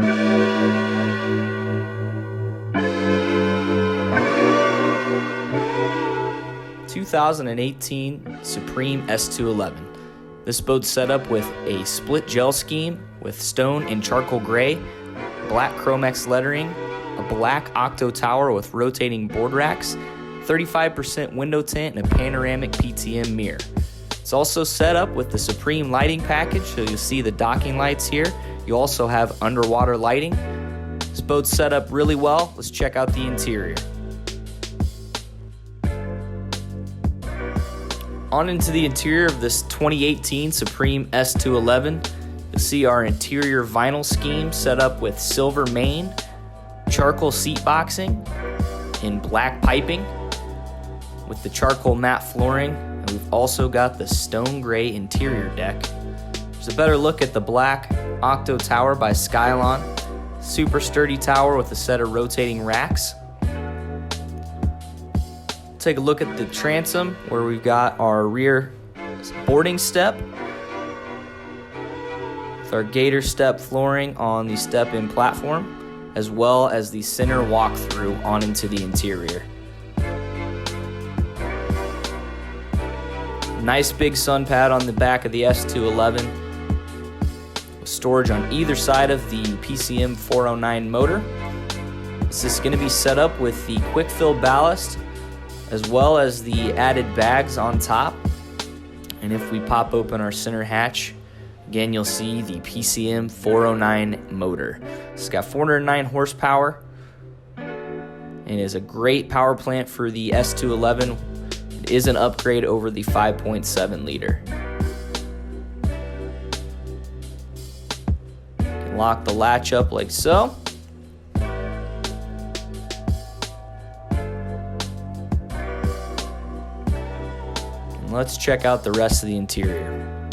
...2018 Supreme S211. This boat's set up with a split gel scheme with stone and charcoal gray, black Chromex lettering, a black octo tower with rotating board racks, 35% window tint, and a panoramic PTM mirror. It's also set up with the Supreme lighting package, so you'll see the docking lights here. You also have underwater lighting. This boat's set up really well. Let's check out the interior. On into the interior of this 2018 Supreme S211. You'll see our interior vinyl scheme set up with silver main, charcoal seat boxing, and black piping with the charcoal matte flooring. And we've also got the stone gray interior deck. There's a better look at the black Octo Tower by Skylon. Super sturdy tower with a set of rotating racks. Take a look at the transom where we've got our rear boarding step with our gator step flooring on the step-in platform, as well as the center walk-through on into the interior. Nice big sun pad on the back of the S211 with storage on either side of the PCM 409 motor. This is going to be set up with the quick fill ballast as well as the added bags on top. And if we pop open our center hatch, again, you'll see the PCM 409 motor. It's got 409 horsepower and is a great power plant for the S211. It is an upgrade over the 5.7 liter. You can lock the latch up like so. Let's check out the rest of the interior.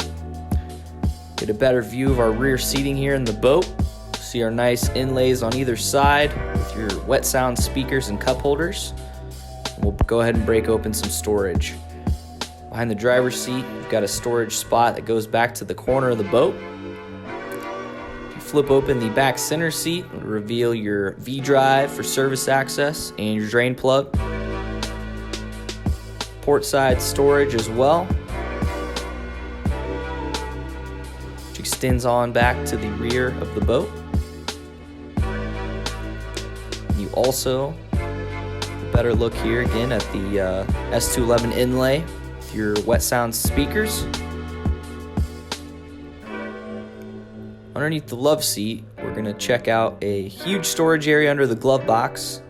Get a better view of our rear seating here in the boat. See our nice inlays on either side with your wet sound speakers and cup holders. We'll go ahead and break open some storage. Behind the driver's seat, we've got a storage spot that goes back to the corner of the boat. If you flip open the back center seat, it'll reveal your V-drive for service access and your drain plug. Port side storage as well, which extends on back to the rear of the boat. You also better look here again at the S211 inlay with your wet sound speakers. Underneath the love seat, we're going to check out a huge storage area under the glove box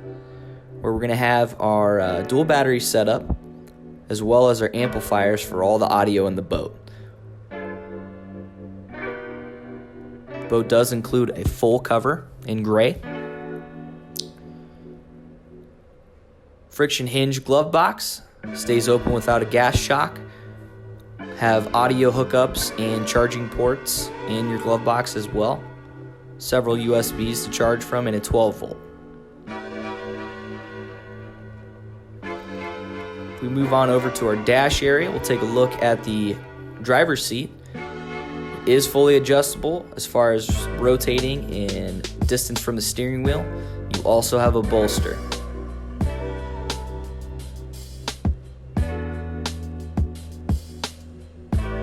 where we're going to have our dual battery setup, as well as our amplifiers for all the audio in the boat. The boat does include a full cover in gray. Friction hinge glove box, stays open without a gas shock. Have audio hookups and charging ports in your glove box as well. Several USBs to charge from and a 12 volt. We move on over to our dash area. We'll take a look at the driver's seat. It is fully adjustable as far as rotating and distance from the steering wheel. You also have a bolster.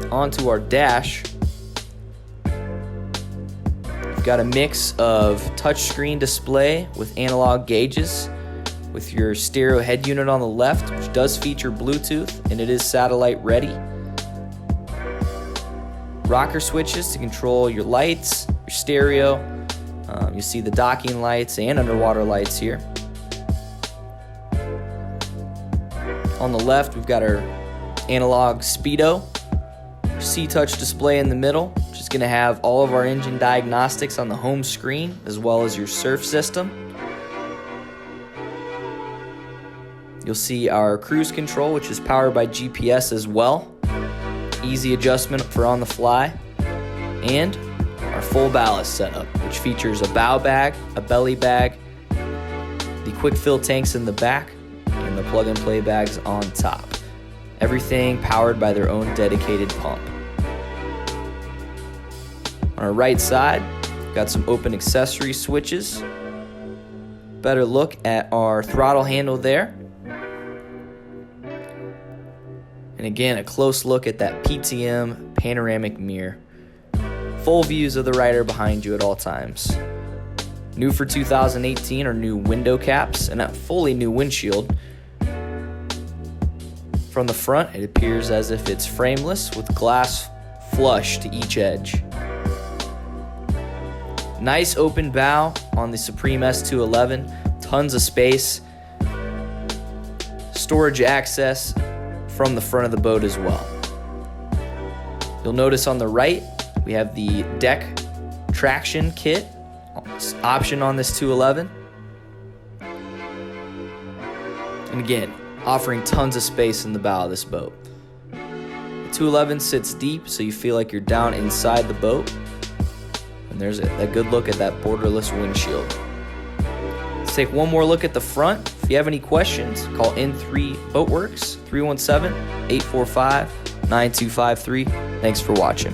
Onto our dash. We've got a mix of touchscreen display with analog gauges, with your stereo head unit on the left, which does feature Bluetooth, and it is satellite ready. Rocker switches to control your lights, your stereo. You see the docking lights and underwater lights here. On the left, we've got our analog speedo, our C-Touch display in the middle, which is going to have all of our engine diagnostics on the home screen, as well as your surf system. You'll see our cruise control, which is powered by GPS as well. Easy adjustment for on the fly. And our full ballast setup, which features a bow bag, a belly bag, the quick fill tanks in the back, and the plug and play bags on top. Everything powered by their own dedicated pump. On our right side, Got some open accessory switches. Better look at our throttle handle there. And again, a close look at that PTM panoramic mirror. Full views of the rider behind you at all times. New for 2018 are new window caps and a fully new windshield. From the front, it appears as if it's frameless with glass flush to each edge. Nice open bow on the Supreme S211, tons of space, storage access from the front of the boat as well. You'll notice on the right, we have the deck traction kit option on this 211. And again, offering tons of space in the bow of this boat. The 211 sits deep, so you feel like you're down inside the boat. And there's a good look at that borderless windshield. Let's take one more look at the front. If you have any questions, call N3 Boatworks 317-845-9253. Thanks for watching.